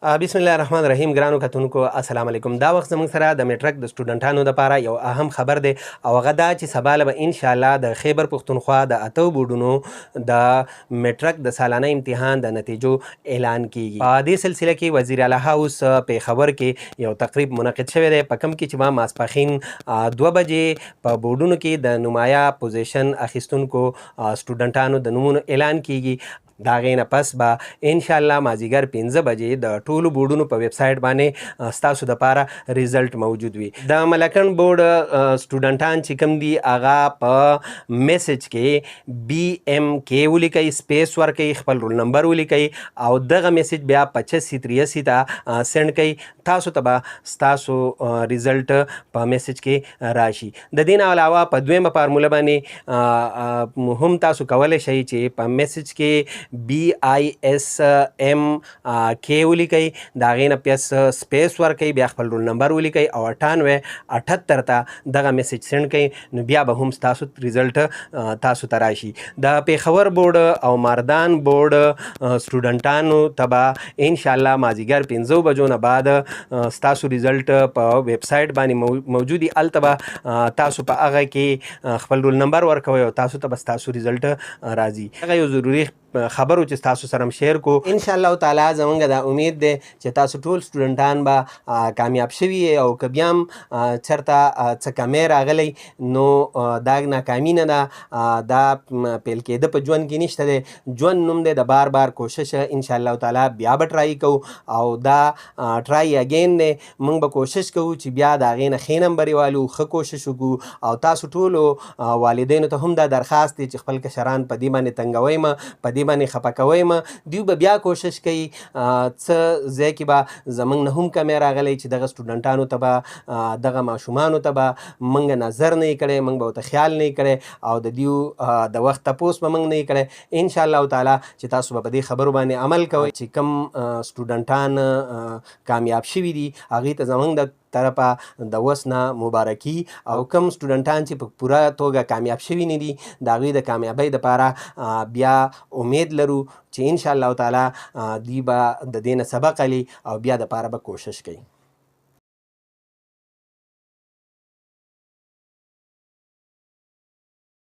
بسم الله الرحمن الرحیم. ګرانو کتونکو السلام علیکم. دا وخت زموږ سره د میټرک د سټوډنټانو دپاره یو اهم خبر دی او هغه دا چې سبا له به انشاءالله د خیبر پښتونخوا د 8 بورډونو د میټرک د سالانه امتحان د نتیجو اعلان کیږي. په دې سلسله کې وزیر اعلی هاوس پیښور کې یو تقریب منعقد شوی دی، په کوم کې چې ماسپښین 2 بجې په بورډونو کې د نمایا پوزیشن اخیستونکو سټوډنټانو د نومونو اعلان کیږي. دا غې نه پس به انشاءالله مازدیګر 15 بجې د ټولو بورډونو په ویب سایټ باندې ستاسو دپاره ریزلټ موجود وي. د ملکن بورډ سټوډنټان چې کوم دي هغه په میسج کې BMK ولیکئ، سپیس ورکئ، خپل رول نمبر ولیکئ او دغه میسج بیا 8583 ته سینډ کئ. تاسو ته به ستاسو ریزلټ په میسج کې راشي. د دې نه علاوه په دویمه فارموله باندې هم تاسو کولی شئ چې په میسج کې BISMK ولیکئ، د هغې نه پیس سپیس ورکئ، بیا خپل رول نمبر ولیکئ او 9878 ته دغه میسج سینډ کئ، نو بیا به هم ستاسو ریزلټ تاسو ته راشي. د پیښور بورډ او ماردان بورډ سټوډنټانو ته به انشاءالله مازدیګر 15 بجو نه بعد ستاسو ریزلټ په ویب سایټ باندې موجود وي. هلته به تاسو په هغه کې خپل رول نمبر ورکوئ او تاسو ته به ستاسو ریزلټ راځي. هغه یو ضروري خبرو چې تاسو سره شیر کو. ان شاء الله تعالی زمونږ دا امید دی چې تاسو ټول سټوډنټان به کامیاب شوي او که بیا هم چېرته څه کمی راغلی نو دا ناکامي نه ده، دا پیل کېده په ژوند کې نشته دی. ژوند نوم دی د بار بار کوشش. ان شاء الله تعالی بیا به ټرای کوو او دا ټرای اگین دی. موږ به کوشش کوو چې بیا د هغې نه ښې نمبرې والو، ښه کوشش وکړو او تاسو ټولو والدینو ته هم دا درخواست دی چې خپل کشران په دې باندې تنګوئ مه، په دې باندې خفه کوئ مه. دوی به بیا کوشش کوي څه ځای کې به زموږ نه هم کمی راغلی چې دغه سټوډنټانو ته به دغه ماشومانو ته به موږ نظر نه یې کړی، موږ به ورته خیال نه یې کړی او د دوی د وخت تپوس به موږ نه یې کړی. انشاءالله تعالی چې تاسو به په دې خبرو باندې عمل کوئ. چې کوم سټوډنټان کامیاب شوي دي هغوی ته زموږ د طرفه د وس نه مبارکي، او کوم سټوډنټان چې په پوره توګه کامیاب شوي نه دي د هغوی د کامیابۍ دپاره بیا امید لرو چې انشاءالله تعالی دوی به د دې نه سبق علي او بیا دپاره به کوشش کوي.